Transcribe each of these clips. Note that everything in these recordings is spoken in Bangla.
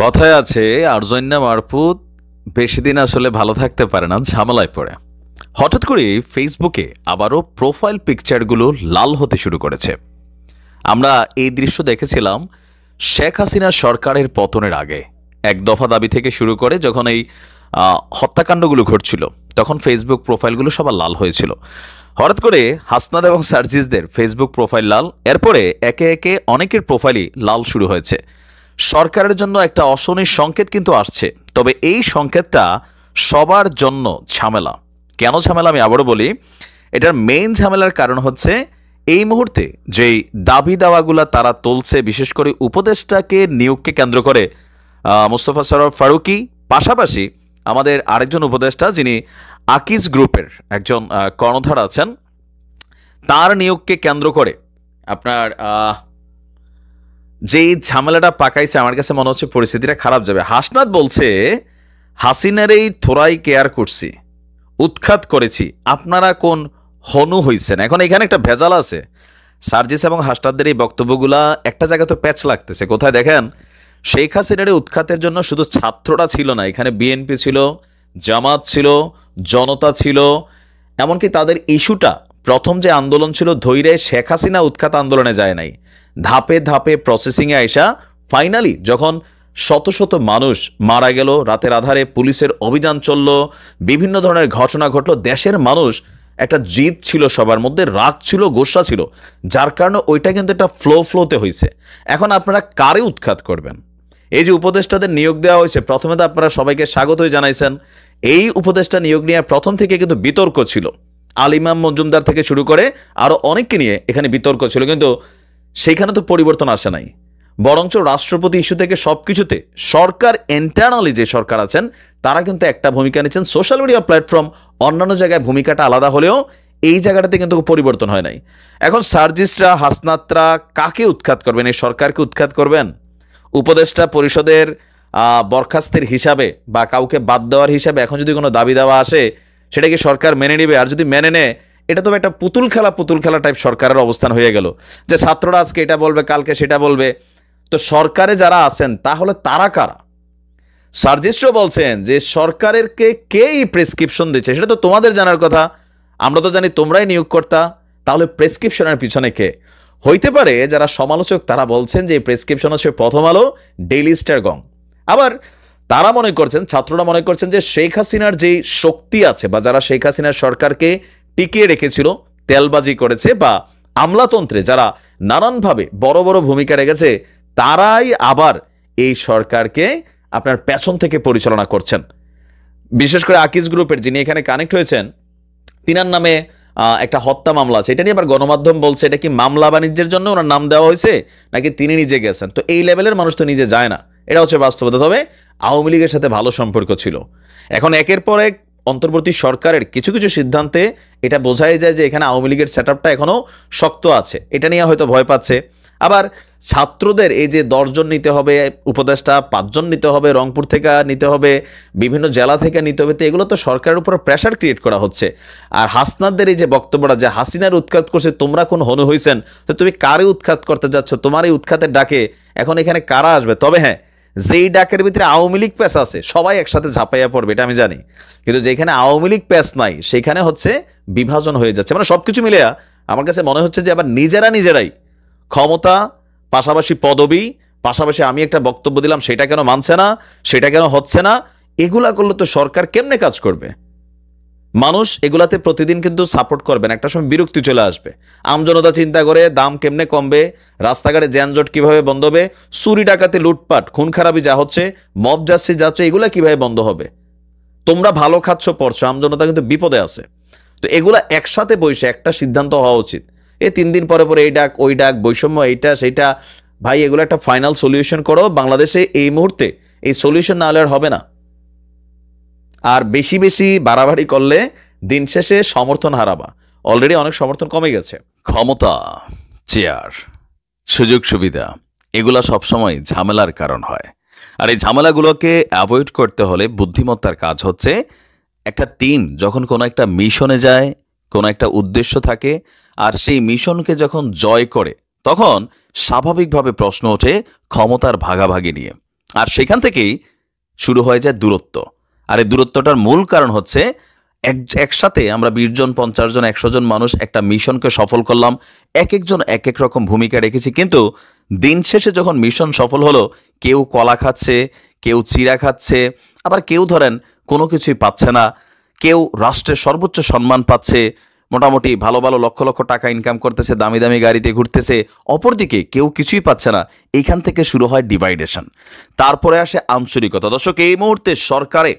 কথায় আছে আর্জন্যা মারপুত বেশি দিন আসলে ভালো থাকতে পারে না, ঝামেলায় পড়ে। হঠাৎ করে ফেসবুকে আবারও প্রোফাইল পিকচারগুলো লাল হতে শুরু করেছে। আমরা এই দৃশ্য দেখেছিলাম শেখ হাসিনা সরকারের পতনের আগে, এক দফা দাবি থেকে শুরু করে যখন এই হত্যাকাণ্ডগুলো ঘটছিল তখন ফেসবুক প্রোফাইলগুলো সবার লাল হয়েছিল। হঠাৎ করে হাসনাত এবং সার্জিসদের ফেসবুক প্রোফাইল লাল, এরপরে একে একে অনেকের প্রোফাইলই লাল শুরু হয়েছে। সরকারের জন্য একটা অশনির সংকেত কিন্তু আসছে, তবে এই সংকেতটা সবার জন্য ঝামেলা। কেন ঝামেলা আমি আবারও বলি। এটার মেইন ঝামেলার কারণ হচ্ছে এই মুহূর্তে যেই দাবি দাওয়াগুলা তারা তুলছে, বিশেষ করে উপদেষ্টাকে নিয়োগকে কেন্দ্র করে মোস্তফা সরোয়ার ফারুকী, পাশাপাশি আমাদের আরেকজন উপদেষ্টা যিনি আকিজ গ্রুপের একজন কর্ণধার আছেন, তার নিয়োগকে কেন্দ্র করে আপনার যেই ঝামেলাটা পাকাইছে, আমার কাছে মনে হচ্ছে পরিস্থিতিটা খারাপ যাবে। হাসনাত বলছে হাসিনার এই থোড়াই কেয়ার করছি, উৎখাত করেছি, আপনারা কোন হনু হইছেন। এখন এখানে একটা ভেজাল আছে। সার্জিস এবং হাসনাতদের এই বক্তব্যগুলা একটা জায়গায় তো প্যাচ লাগতেছে। কোথায় দেখেন, শেখ হাসিনার উৎখাতের জন্য শুধু ছাত্ররা ছিল না, এখানে বিএনপি ছিল, জামাত ছিল, জনতা ছিল, এমনকি তাদের ইস্যুটা প্রথম যে আন্দোলন ছিল ধৈর্যে শেখ হাসিনা উৎখাত আন্দোলনে যায় নাই, ধাপে ধাপে প্রসেসিংয়ে আইসা ফাইনালি যখন শত শত মানুষ মারা গেল, রাতের আধারে পুলিশের অভিযান চলল, বিভিন্ন ধরনের ঘটনা ঘটলো, দেশের মানুষ একটা জিদ ছিল, সবার মধ্যে রাগ ছিল, গোসা ছিল, যার কারণে ওইটা কিন্তু একটা ফ্লোতে হয়েছে। এখন আপনারা কারে উৎখাত করবেন? এই যে উপদেষ্টাদের নিয়োগ দেওয়া হয়েছে, প্রথমে তো আপনারা সবাইকে স্বাগতই জানাইছেন। এই উপদেষ্টা নিয়োগ নিয়ে প্রথম থেকে কিন্তু বিতর্ক ছিল, আলিমাম মজুমদার থেকে শুরু করে আরও অনেককে নিয়ে এখানে বিতর্ক ছিল, কিন্তু সেইখানে তো পরিবর্তন আসে নাই। বরঞ্চ রাষ্ট্রপতি ইস্যু থেকে সব কিছুতে সরকার ইন্টারনালি যে সরকার আছেন তারা কিন্তু একটা ভূমিকা নিচ্ছেন। সোশ্যাল মিডিয়া প্ল্যাটফর্ম অন্যান্য জায়গায় ভূমিকাটা আলাদা হলেও এই জায়গাটাতে কিন্তু পরিবর্তন হয় নাই। এখন সার্জিসরা, হাসনাতরা কাকে উৎখাত করবেন? এই সরকারকে উৎখাত করবেন? উপদেষ্টা পরিষদের বরখাস্তের হিসাবে বা কাউকে বাদ দেওয়ার হিসাবে এখন যদি কোনো দাবি দেওয়া আসে, সেটা কি সরকার মেনে নেবে? আর যদি মেনে নেয়, এটা তো একটা পুতুল খেলা টাইপ সরকারের অবস্থান হয়ে গেল, যে ছাত্ররা আজকে এটা বলবে, কালকে সেটা বলবে। তো সরকারে যারা আছেন তাহলে তারা কারা? সার্জিসও বলছেন যে সরকারের কে এই প্রেসক্রিপশন দিচ্ছে সেটা তো তোমাদের জানার কথা, আমরা তো জানি তোমরাই নিয়োগকর্তা, তাহলে প্রেসক্রিপশনের পিছনে কে? হইতে পারে যারা সমালোচক তারা বলছেন যে এই প্রেসক্রিপশন হচ্ছে প্রথম আলো, ডেইলি স্টার, গং। আবার তারা মনে করছেন, ছাত্ররা মনে করছেন যে শেখ হাসিনার যে শক্তি আছে বা যারা শেখ হাসিনার সরকারকে টিকিয়ে রেখেছিল, তেলবাজি করেছে বা আমলাতন্ত্রে যারা নানানভাবে বড় বড় ভূমিকা রেখেছে, তারাই আবার এই সরকারকে আপনার পেছন থেকে পরিচালনা করছেন। বিশেষ করে আকিজ গ্রুপের যিনি এখানে কানেক্ট হয়েছেন, তিনার নামে একটা হত্যা মামলা আছে। এটা নিয়ে আবার গণমাধ্যম বলছে এটা কি মামলা বাণিজ্যের জন্য ওনার নাম দেওয়া হয়েছে নাকি তিনি নিজে গেছেন। তো এই লেভেলের মানুষ তো নিজে যায় না, এটা হচ্ছে বাস্তবতা। তবে আওয়ামী লীগের সাথে ভালো সম্পর্ক ছিল। এখন একের পর এক অন্তর্বর্তী সরকারের কিছু কিছু সিদ্ধান্তে এটা বোঝাই যায় যে এখানে আওয়ামী লীগের সেটআপটা এখনও শক্ত আছে, এটা নিয়ে হয়তো ভয় পাচ্ছে। আবার ছাত্রদের এই যে 10 জন নিতে হবে উপদেষ্টা, 5 জন নিতে হবে, রংপুর থেকে নিতে হবে, বিভিন্ন জেলা থেকে নিতে হবে, তো এগুলো তো সরকারের উপর প্রেশার ক্রিয়েট করা হচ্ছে। আর হাসনাতদের এই যে বক্তব্যটা যে হাসিনার উৎখাত করছে, তোমরা কোন হনু হইছেন, তো তুমি কারে উৎখাত করতে যাচ্ছ? তোমার এই উৎখাতের ডাকে এখন এখানে কারা আসবে? তবে হ্যাঁ, যেই ডাকের ভিতরে আওয়ামী লীগ প্যাচ আছে সবাই একসাথে ঝাঁপাইয়া পড়বে, এটা আমি জানি। কিন্তু যেখানে আওয়ামী লীগ প্যাচ নাই সেখানে হচ্ছে বিভাজন হয়ে যাচ্ছে। মানে সবকিছু মিলে আমার কাছে মনে হচ্ছে যে আবার নিজেরাই ক্ষমতা, পাশাপাশি পদবি, পাশাপাশি আমি একটা বক্তব্য দিলাম সেটা কেন মানছে না, সেটা কেন হচ্ছে না, এগুলা করলে তো সরকার কেমনে কাজ করবে? মানুষ এগুলাতে প্রতিদিন কিন্তু সাপোর্ট করবেন, একটা সময় বিরক্তি চলে আসবে। আমজনতা চিন্তা করে দাম কেমনে কমবে, রাস্তাঘাটে যানজট কিভাবে বন্ধ হবে, চুরি ডাকাতি, লুটপাট, খুন খারাপি যা হচ্ছে, মব যাচ্ছে এগুলা কিভাবে বন্ধ হবে? তোমরা ভালো খাচ্ছ পড়ছো, আমজনতা কিন্তু বিপদে আছে। তো এগুলা একসাথে বসে একটা সিদ্ধান্ত হওয়া উচিত। 3 দিন পরে এই ডাক ওই ডাক, বৈষম্য এইটা সেইটা, ভাই এগুলো একটা ফাইনাল সলিউশন করো। বাংলাদেশে এই মুহূর্তে এই সলিউশন না হলে আর হবে না। আর বেশি বেশি বাড়াবাড়ি করলে দিন শেষে সমর্থন হারাবা। অলরেডি অনেক সমর্থন কমে গেছে। ক্ষমতা, চেয়ার, সুযোগ সুবিধা, এগুলা সবসময় ঝামেলার কারণ হয়। আর এই ঝামেলাগুলোকে অ্যাভয়েড করতে হলে বুদ্ধিমত্তার কাজ হচ্ছে একটা টিম যখন কোনো একটা মিশনে যায়, কোনো একটা উদ্দেশ্য থাকে, আর সেই মিশনকে যখন জয় করে তখন স্বাভাবিকভাবে প্রশ্ন ওঠে ক্ষমতার ভাগাভাগি নিয়ে। আর সেখান থেকেই শুরু হয়ে যায় দূরত্ব। আর এই দূরত্বটার মূল কারণ হচ্ছে একসাথে আমরা 20 জন, 50 জন, 100 জন মানুষ একটা মিশনকে সফল করলাম, এক একজন এক এক রকম ভূমিকা রেখেছি, কিন্তু দিন শেষে যখন মিশন সফল হলো, কেউ কলা খাচ্ছে, কেউ চিড়া খাচ্ছে, আবার কেউ ধরেন কোনো কিছুই পাচ্ছে না, কেউ রাষ্ট্রের সর্বোচ্চ সম্মান পাচ্ছে, মোটামুটি ভালো ভালো লক্ষ লক্ষ টাকা ইনকাম করতেছে, দামি দামি গাড়িতে ঘুরতেছে, অপরদিকে কেউ কিছুই পাচ্ছে না। এইখান থেকে শুরু হয় ডিভাইডেশন, তারপরে আসে আঞ্চলিকতা। দর্শক, এই মুহূর্তে সরকারে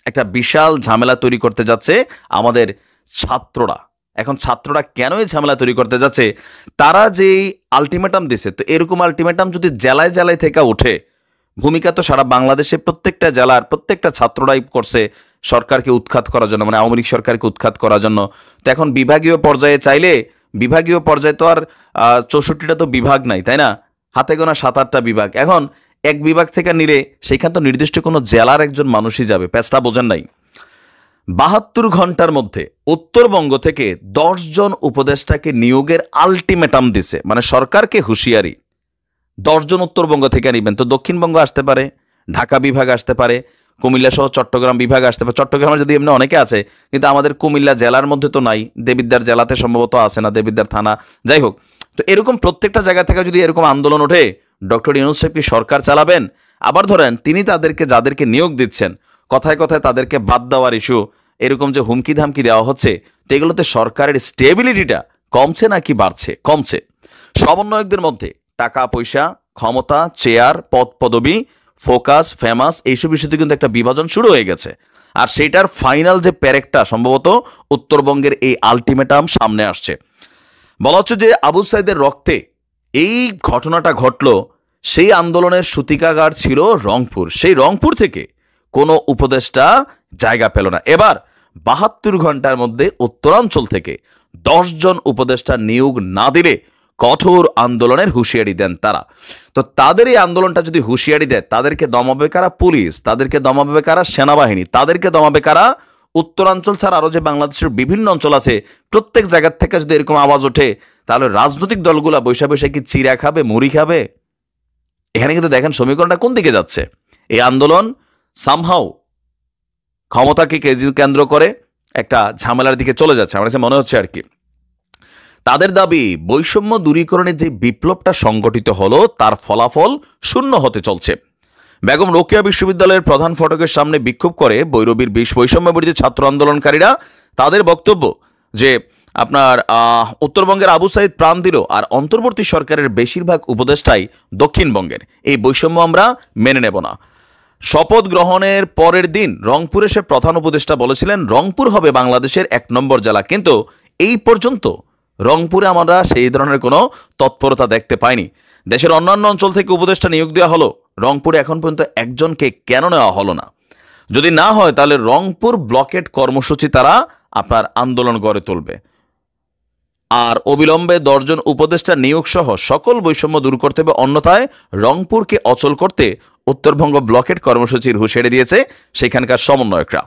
একটা বিশাল ঝামেলা তৈরি করতে যাচ্ছে আমাদের ছাত্ররা। এখন ছাত্ররা কেন এই ঝামেলা তৈরি করতে যাচ্ছে? তারা যে আলটিমেটাম দিছে, তো এরকম আলটিমেটাম যদি জেলায় জেলায় থেকে ওঠে, ভূমিকা তো সারা বাংলাদেশে প্রত্যেকটা জেলার প্রত্যেকটা ছাত্ররাই করছে সরকারকে উৎখাত করার জন্য, মানে আওয়ামী লীগ সরকারকে উৎখাত করার জন্য। তো এখন বিভাগীয় পর্যায়ে চাইলে, বিভাগীয় পর্যায়ে তো আর 64টা তো বিভাগ নাই, তাই না? হাতে গোনা 7-8টা বিভাগ। এখন এক বিভাগ থেকে নিলে সেখান তো নির্দিষ্ট কোনো জেলার একজন মানুষই যাবে। প্যাচটা বোঝেন নাই? 72 ঘন্টার মধ্যে উত্তরবঙ্গ থেকে 10 জন উপদেষ্টাকে নিয়োগের আলটিমেটাম দিছে, মানে সরকারকে হুঁশিয়ারি। 10 জন উত্তরবঙ্গ থেকে নিবেন, তো দক্ষিণবঙ্গ আসতে পারে, ঢাকা বিভাগ আসতে পারে, কুমিল্লা সহ চট্টগ্রাম বিভাগ আসতে পারে। চট্টগ্রামে যদি এমনি অনেকে আছে, কিন্তু আমাদের কুমিল্লা জেলার মধ্যে তো নাই, দেবিদ্বার জেলাতে সম্ভবত আছে না, দেবিদ্বার থানা, যাই হোক। তো এরকম প্রত্যেকটা জায়গা থেকে যদি এরকম আন্দোলন ওঠে, ডক্টর ইউনূস সাহেব কি সরকার চালাবেন? আবার ধরেন তিনি তাদেরকে, যাদেরকে নিয়োগ দিচ্ছেন, কথায় কথায় তাদেরকে বাদ দেওয়ার ইস্যু, এরকম যে হুমকি ধামকি দেওয়া হচ্ছে, তো এগুলোতে সরকারের স্টেবিলিটিটা কমছে নাকি বাড়ছে? কমছে। সমন্বয়কদের মধ্যে টাকা পয়সা, ক্ষমতা, চেয়ার, পদ পদবি, ফোকাস, ফেমাস, এইসব ইস্যুতে কিন্তু একটা বিভাজন শুরু হয়ে গেছে। আর সেইটার ফাইনাল যে প্যারেকটা সম্ভবত উত্তরবঙ্গের এই আলটিমেটাম সামনে আসছে। বলা হচ্ছে যে আবু সাইদের রক্তে এই ঘটনাটা ঘটলো, সেই আন্দোলনের সূতিকাগার ছিল রংপুর। সেই রংপুর থেকে কোনো উপদেষ্টা জায়গা পেল না। এবার 72 ঘন্টার মধ্যে উত্তরাঞ্চল থেকে 10 জন উপদেষ্টা নিয়োগ না দিলে কঠোর আন্দোলনের হুঁশিয়ারি দেন তারা। তো তাদের এই আন্দোলনটা যদি হুঁশিয়ারি দেয়, তাদেরকে দমাবে কারা? পুলিশ। তাদেরকে দমাবে কারা? সেনাবাহিনী। তাদেরকে দমাবে কারা? উত্তরাঞ্চল ছাড়া আরও যে বাংলাদেশের বিভিন্ন অঞ্চল আছে, প্রত্যেক জায়গার থেকে যদি এরকম আওয়াজ ওঠে, তাহলে রাজনৈতিক দলগুলা বৈশা বৈশা কি চিড়া খাবে, মুড়ি খাবে? এখানে কিন্তু দেখেন সমীকরণটা কোন দিকে যাচ্ছে। এই আন্দোলন সামহাও ক্ষমতাকে কেন্দ্র করে একটা ঝামেলার দিকে চলে যাচ্ছে, আমার কাছে মনে হচ্ছে আর কি। তাদের দাবি, বৈষম্য দূরীকরণের যে বিপ্লবটা সংগঠিত হলো, তার ফলাফল শূন্য হতে চলছে। বেগম রোকেয়া বিশ্ববিদ্যালয়ের প্রধান ফটকের সামনে বিক্ষোভ করে বৈরবীর বৈষম্য বিরোধী ছাত্র আন্দোলনকারীরা। তাদের বক্তব্য যে আপনার উত্তরবঙ্গের আবু সাইদ প্রাণ দিল, আর অন্তর্বর্তী সরকারের বেশিরভাগ উপদেষ্টাই দক্ষিণবঙ্গের। এই বৈষম্য আমরা মেনে নেব না। শপথ গ্রহণের পরের দিন রংপুরে সে প্রধান উপদেষ্টা বলেছিলেন রংপুর হবে বাংলাদেশের 1 নম্বর জেলা, কিন্তু এই পর্যন্ত রংপুরে আমরা সেই ধরনের কোনো তৎপরতা দেখতে পাইনি। দেশের অন্যান্য অঞ্চল থেকে উপদেষ্টা নিয়োগ দেওয়া হলো, রংপুরে এখন পর্যন্ত একজনকে কেন নেওয়া হলো না? যদি না হয় তাহলে রংপুর ব্লকেট কর্মসূচি তারা আপনার আন্দোলন গড়ে তুলবে। আর অবিলম্বে 10 জন উপদেষ্টা নিয়োগ সহ সকল বৈষম্য দূর করতে হবে, অন্যথায় রংপুরকে অচল করতে উত্তরবঙ্গ ব্লকেট কর্মসূচির হুঁশিয়ারি দিয়েছে সেখানকার সমন্বয়করা।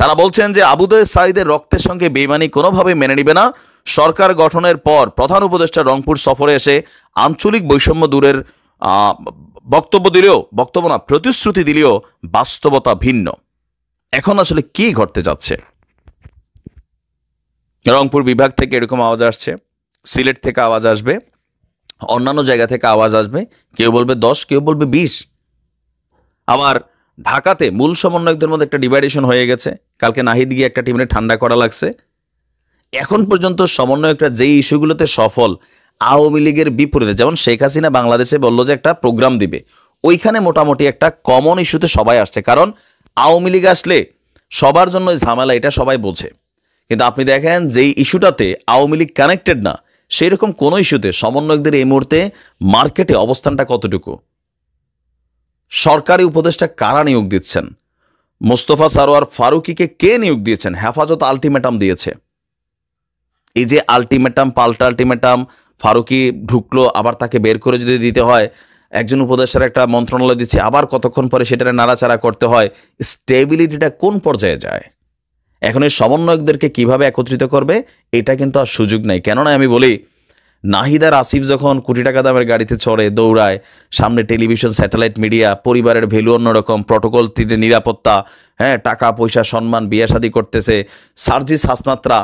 তারা বলছেন যে আবু সাইদের রক্তের সঙ্গে বেইমানি কোনোভাবে মেনে নিবে না। সরকার গঠনের পর প্রধান উপদেষ্টা রংপুর সফরে এসে আঞ্চলিক বৈষম্য দূরের প্রতিশ্রুতি দিলেও বাস্তবতা ভিন্ন। এখন আসলে কি ঘটতে যাচ্ছে? রংপুর বিভাগ থেকে এরকম আওয়াজ আসছে, সিলেট থেকে আওয়াজ আসবে, অন্যান্য জায়গা থেকে আওয়াজ আসবে, কেউ বলবে 10, কেউ বলবে 20। আবার ঢাকাতে মূল সমন্বয়কদের মধ্যে একটা ডিভাইডেশন হয়ে গেছে। কালকে নাহিদ গিয়ে একটা টিমে ঠান্ডা করা লাগছে। এখন পর্যন্ত সমন্বয়করা যেই ইস্যুগুলোতে সফল, আওয়ামী লীগের বিপরীতে, যেমন শেখ হাসিনা বাংলাদেশে বলল যে একটা প্রোগ্রাম দিবে, ওইখানে মোটামুটি একটা কমন ইস্যুতে সবাই আসছে। কারণ আওয়ামী লীগ আসলে সবার জন্য ঝামেলা, এটা সবাই বোঝে। কিন্তু আপনি দেখেন যেই ইস্যুটাতে আওয়ামী লীগ কানেক্টেড না, সেই রকম কোনো ইস্যুতে সমন্বয়কদের এই মুহূর্তে মার্কেটে অবস্থানটা কতটুকু? সরকারি উপদেষ্টা কারা নিয়োগ দিচ্ছেন? মোস্তফা সারোয়ার ফারুকীকে কে নিয়োগ দিয়েছেন? হেফাজত আলটিমেটাম দিয়েছে। এই যে আলটিমেটাম পাল্টা আলটিমেটাম, ফারুকী ঢুকলো, আবার তাকে বের করে যদি দিতে হয়, একজন উপদেষ্টার একটা মন্ত্রণালয় দিচ্ছে, আবার কতক্ষণ পরে সেটা নাড়াচাড়া করতে হয়, স্টেবিলিটিটা কোন পর্যায়ে যায়? এখন এই সমন্বয়কদেরকে কিভাবে একত্রিত করবে, এটা কিন্তু আর সুযোগ নাই। কেননা আমি বলি, নাহিদ আর আসিফ যখন কোটি টাকা দামের গাড়িতে চড়ে দৌড়ায়, সামনে টেলিভিশন, স্যাটেলাইট মিডিয়া, পরিবারের ভ্যালু অন্যরকম, প্রটোকল, নিরাপত্তা, হ্যাঁ, টাকা পয়সা, সম্মান, বিয়ে শাদী করতেছে। সার্জিস হাসনাতরা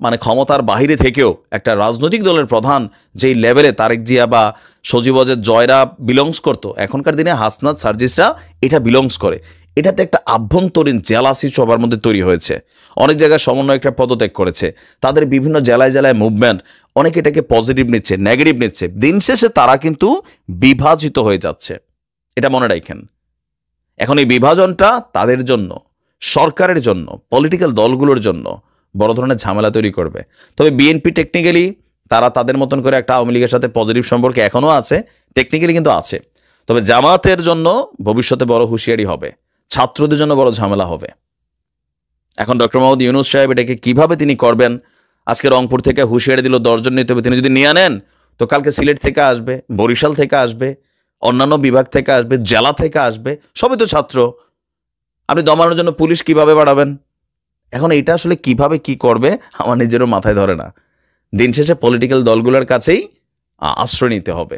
মানে ক্ষমতার বাহিরে থেকেও একটা রাজনৈতিক দলের প্রধান যেই লেভেলে তারেক জিয়া বা সজীব ওয়াজেদ জয়রা বিলংস করতো, এখনকার দিনে হাসনাত সার্জিসরা এটা বিলংস করে। এটাতে একটা আভ্যন্তরীণ জেলাসি সবার মধ্যে তৈরি হয়েছে। অনেক জায়গায় সমন্বয়করা পদত্যাগ করেছে, তাদের বিভিন্ন জেলায় জেলায় মুভমেন্ট, অনেকে এটাকে পজিটিভ নিচ্ছে, নেগেটিভ নিচ্ছে। দিন শেষে তারা কিন্তু বিভাজিত হয়ে যাচ্ছে, এটা মনে রাখেন। এখন এই বিভাজনটা তাদের জন্য, সরকারের জন্য, পলিটিক্যাল দলগুলোর জন্য বড় ধরনের ঝামেলা তৈরি করবে। তবে বিএনপি টেকনিক্যালি তারা তাদের মতন করে একটা আওয়ামী লীগের সাথে পজিটিভ সম্পর্কে এখনও আছে, টেকনিক্যালি কিন্তু আছে। তবে জামাতের জন্য ভবিষ্যতে বড় হুঁশিয়ারি হবে, ছাত্রদের জন্য বড় ঝামেলা হবে। এখন ডক্টর মোহাম্মদ ইউনূস সাহেব এটাকে কিভাবে তিনি করবেন, আজকে রংপুর থেকে হুঁশিয়ারি দিল 10 জন নিতে হবে, তিনি যদি নিয়ে আনেন তো কালকে সিলেট থেকে আসবে, বরিশাল থেকে আসবে, অন্যান্য বিভাগ থেকে আসবে, জেলা থেকে আসবে, সবই তো ছাত্র। আপনি দমানোর জন্য পুলিশ কিভাবে বাড়াবেন? এখন এটা আসলে কিভাবে কি করবে আমার নিজেরও মাথায় ধরে না। দিন শেষে পলিটিক্যাল দলগুলোর কাছেই আশ্রয় নিতে হবে।